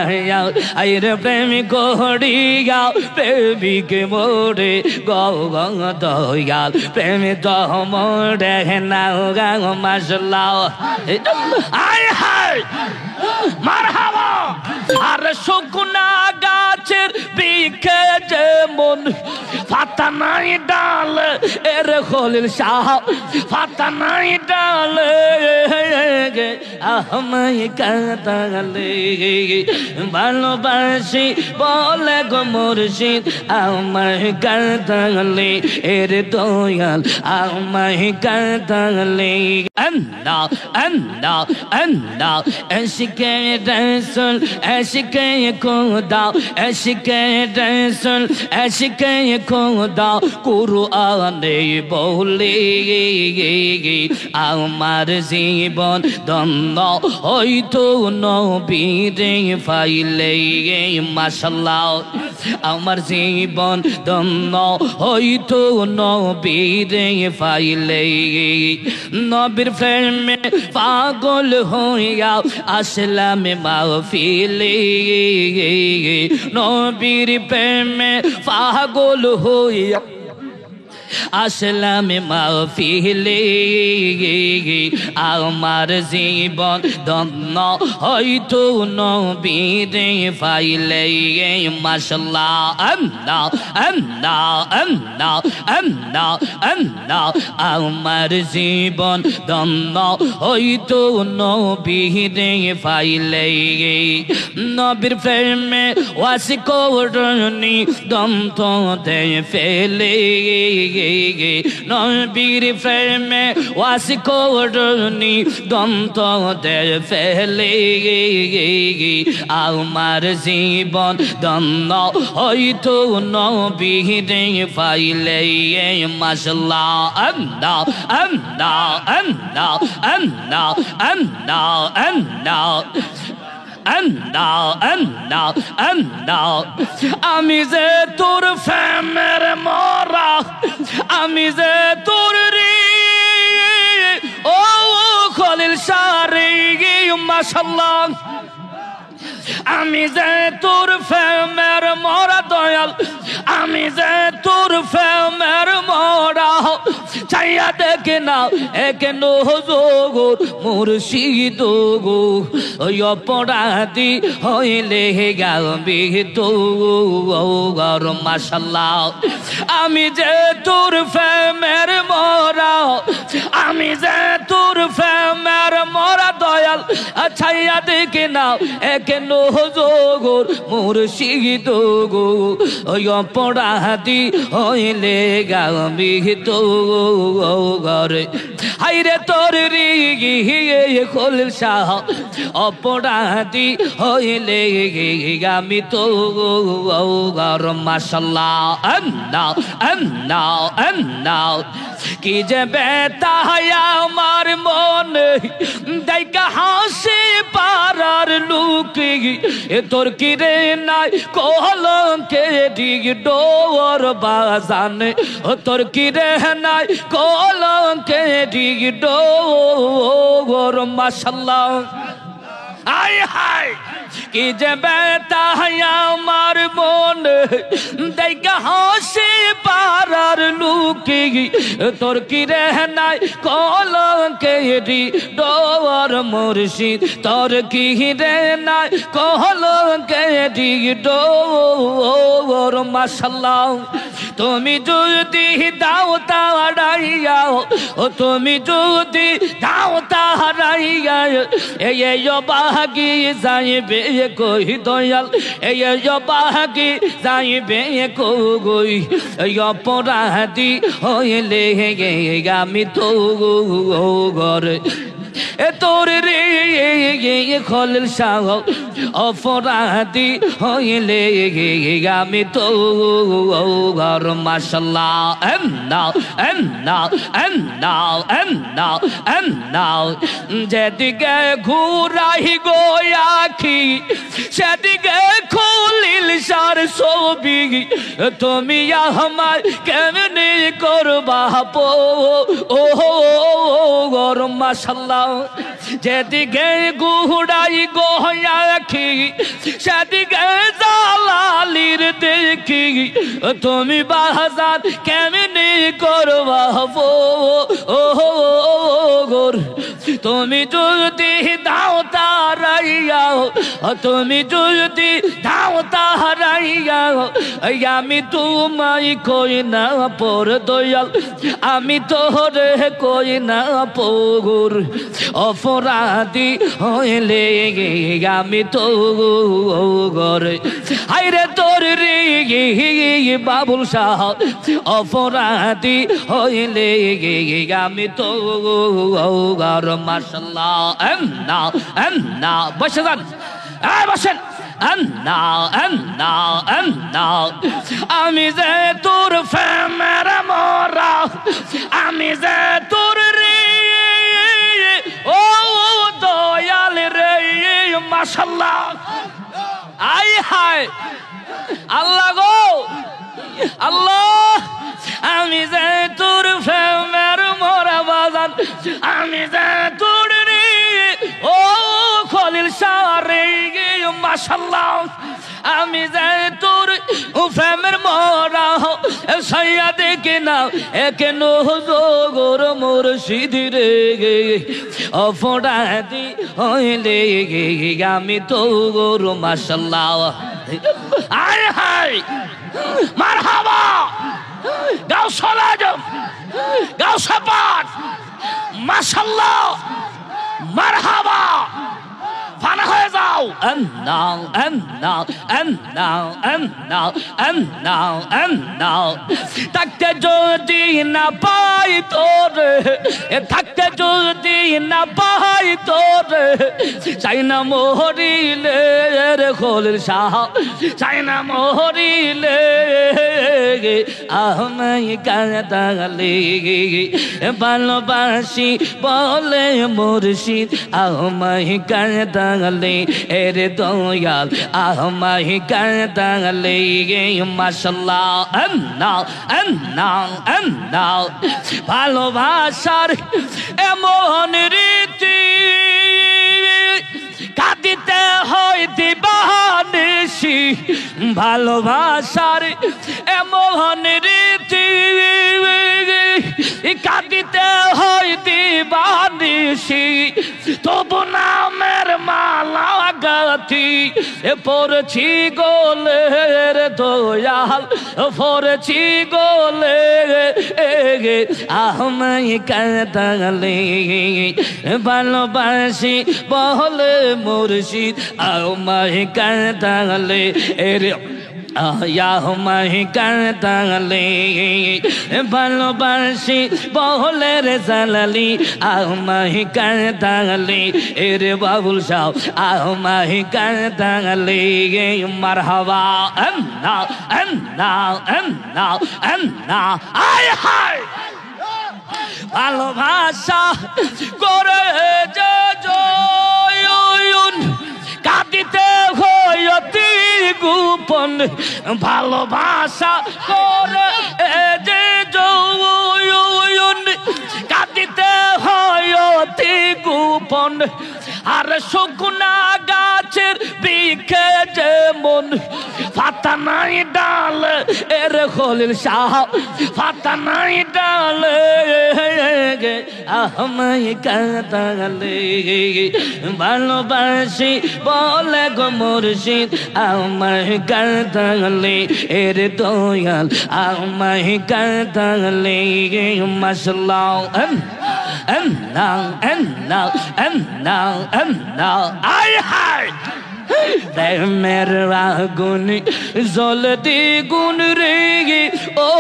যাইয়া আইরে প্রেমিক করিয়া প্রেমিক মোরে গৌ গৌ দয়াল প্রেমে তো মোরে নাও গাও মাসলাও আয় হায় মারহাবা আর শুকনা গাছের বিকে যেমন পাতা নাই ডাল এর খলিল শাহ পাতা নাই ডাল আমায় কাঁদালে ভালোবাসি বলে গো মুর্শিদ আমায় কাঁদালে এর দয়াল আমায় কাঁদালে আন্না আন্না আন্না এশকে রসুল এশকে খোদা এশকে রসুল এশকে খোদা কুরআনে বলে আমার জীবন ধন্য হইতো নবীরে পাইলে মাশাআল্লাহ আমার জীবন ধন্য হইতো নবীরে পাইলে নবীর প্রেমে পাগল হইয়া আসলাম মাহফিলে নবীর প্রেমে পাগল হইয়া আসলাম মাহফিলে আমার জীবন ধন্য হইতো নবীরে পাইলে মাশাআল্লাহ আল্লাহ আল্লাহ আল্লাহ আল্লাহ আল্লাহ আমার জীবন ধন্য হইতো নবীরে পাইলে নবীর প্রেমে ওয়াসি করনি দম তো দে ফেলে নবীর প্রেমে ওয়াসি করনি দম তো দে ফেলে আমার জীবন ধন্য হইতো নবীরে পাইলে মাশাআল্লাহ আল্লাহ আল্লাহ আল্লাহ আল্লাহ আল্লাহ আল্লাহ আল্লাহ আল্লাহ আল্লাহ আমি যে তোর প্রেমের মরা আমি যে তোর রে ও খলিল শাহরে মাশাআল্লাহ আমি যে তোর প্রেমের মরা দয়াল আমি যে তোর প্রেমের মরা চাইয়া দেখে না একেন হুজুর মুর্শিদ গো ওই অপরাধী হইলে গাবি তো গর মাশাআল্লাহ আমি যে তোর প্রেমের মরা আমি যে তোর প্রেমের মরা দয়াল চাইয়া দেখে না একেন হুজুর মুর্শিদ গো ওই অপরাধী হইলে গাবি তো ঘরে হাইরে তোর রিগি খলিল শাহ অপরাধী হইলে আমি তো ঘর মাশাআল্লাহ আল্লাহ আল্লাহ আল্লাহ কি যে বেতা আমার মনে দেখা হাসি পারার লুকি এ তোর কি রে নাই কলঙ্কে দিগ ডোর বাজানে ও তোর কি রে নাই কলঙ্কে দিগ ডোর মাশাআল্লাহ আয় হায় কি যে বেতা আমার মনে দেখা হাসি পারার লুকি তোর কি রে নাই কলঙ্কে ডোর মুর্শিদ তোর কি রে নাই কলঙ্কে ডোর মাশাআল্লাহ তুমি যদি দাও তাড়াইয়া ও তুমি যদি দাও তাড়াইয়া এই বাহাগি যাইবে কই দয়াল এই বাহাগি যাইবে কই এই অপরাধী হইলে আমি তো ঘরে এ তোর রে খলিল শাহ অপরাধী হইলে আমি তো ঘর মাশাআল্লাহ আল্লাহ আল্লাহ আল্লাহ আল্লাহ আল্লাহ যেদিকে ঘুরাই গো আখি সেদিকে খলিল শাহর ছবি তুমি আমায় কেমনে করবা পো ও ঘর মাশাআল্লাহ যেদিকে গুড়াই গোয়াখি সেদিকে জালালির দেখি তুমি বাজার কেমনি করবা ও গোর তুমি যদি দাও তারাইয়া তুমি যদি দাও তারাইয়া আমি তোমায় কই না পর দয়াল আমি তোরে কই না পগুর অপরাধী হইলে আমি তো গরে হাইরে তোর রে বাবুল শাহ অপরাধী হইলে আমি তো গর মাশাআল্লাহ না বসে যান বসেন আমি যে তোর ফেমের মরা আমি যে তোর রে ও দয়াল রে মাশাআল্লাহ আই হায় আল্লাহ গো আল্লাহ আমি যে তোর ফেমের মরা বাজান আমি যে তোর রে ও খলিল শাহ রে মাশাআল্লাহ আমি যে তোর ফেমের মরা সাইয়া দেখে না কেন গোর মুর্শিদ রে অপরাধী হইলে আমি তো গোর মাশাআল্লাহ আয় হায় মারহাবা গাউসুল আজম গাউসাপাট মাশাআল্লাহ মারহাবা ফানা হয়ে যাও থাকতে যদি না পাই তোরে থাকতে যদি না পাই তোরে চাই না মরিলে রে খলিল শাহ চাই না মরিলে আমায় কাঁদালে ভালোবাসি বলে মুর্শিদ আমায় কাঁদালে এরে দয়াল আমায় কাঁদালে মাশাআল্লাহ ভালোবাসার এমন রীতি কাঁদিতে হয় দিবানিশি ভালোবাসার এমন রীতি কাঁদিতে হয় দিবানিশি তবু নামের মালা গাথি পড়ছি গোলের দয়াল পড়ছি গোলে আমায় কাঁদালে ভালোবাসি বলে মুর্শিদ আমায় কাঁদালে এরে আমায় কাঁদালে ভালোবাসি বলে রে জালালি আমায় কাঁদালে এরে বাবুল শাহ আমায় কাঁদালে মারহাবা আয় হায় ভালোবাসা করে যে জয়ন কাঁদিতে হয়তি গোপন ভালোবাসা করে যে জয়ন কাঁদিতে হয়তি গোপন আর শুকনা গাছের বিখে যেমন পাতা নাই ডাল এর খলিল শাহ পাতা নাই ডাল আমায় কাঁদালে ভালোবাসি বলে গো মুর্শিদ আমায় কাঁদালে এর দয়াল আমায় কাঁদালে মাশাআল্লাহ আয় হায় প্রেমের আগুন জল দ্বিগুণ রে ও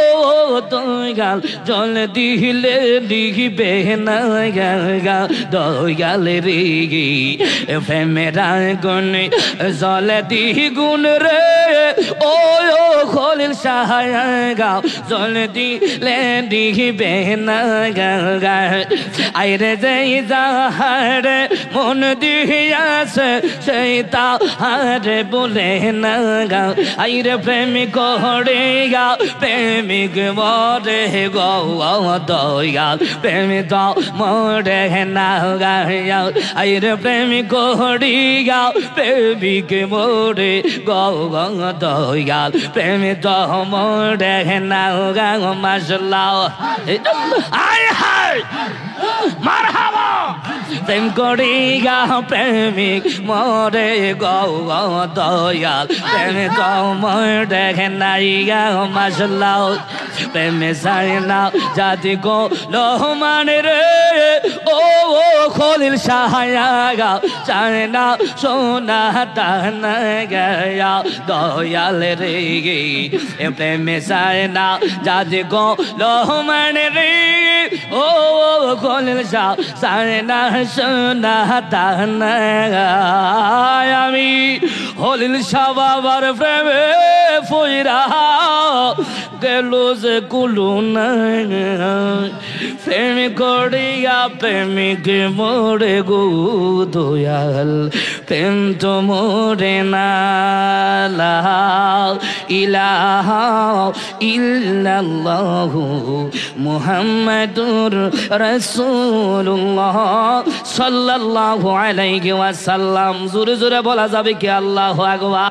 দয়াল জল দিলে দিবে না দয়াল রে প্রেমের আগুন জল দ্বিগুণ রে ও খলিল শাহ জল দিলে দিবে না আইরে যাই যাহারে মন দিয়াছে সেই তা আরে বলে না গা আইরে প্রেমিক হরে গা প্রেমিক মরে গো দয়াল প্রেমিক মরে না গা আইরে প্রেমিক হরে গা প্রেমিক মরে গো দয়াল প্রেমিক মরে না গা মাশাআল্লাহ আয় হায় মারহাবা প্রেম করি গা প্রেমিক মরে গো দয়াল প্রেমিক মরে নাই গা মাশাআল্লাহ প্রেমে সাই না জাতি গো লোহমান রে ও খলিল শাহয়া গা চায় না সোনা তান গয়া দয়াল রে প্রেমে সাই না জাতি গো লোহমান রে ও খলিল শাহ চায় না সোনা তান আমি খলিল শাহ বাবার প্রেমে ফইরা গেল যে কুলুন প্রেমিক করিয়া প্রেমিক মোরে গো দয়াল প্রেম তো মোরে না লা ইলাহা ইল্লাল্লাহু মুহাম্মাদুর রাসূলুল্লাহ সাল্লাল্লাহু আলাইহি ওয়াসাল্লাম। জোরে জোরে বলা যাবে কি আল্লাহু আকবার।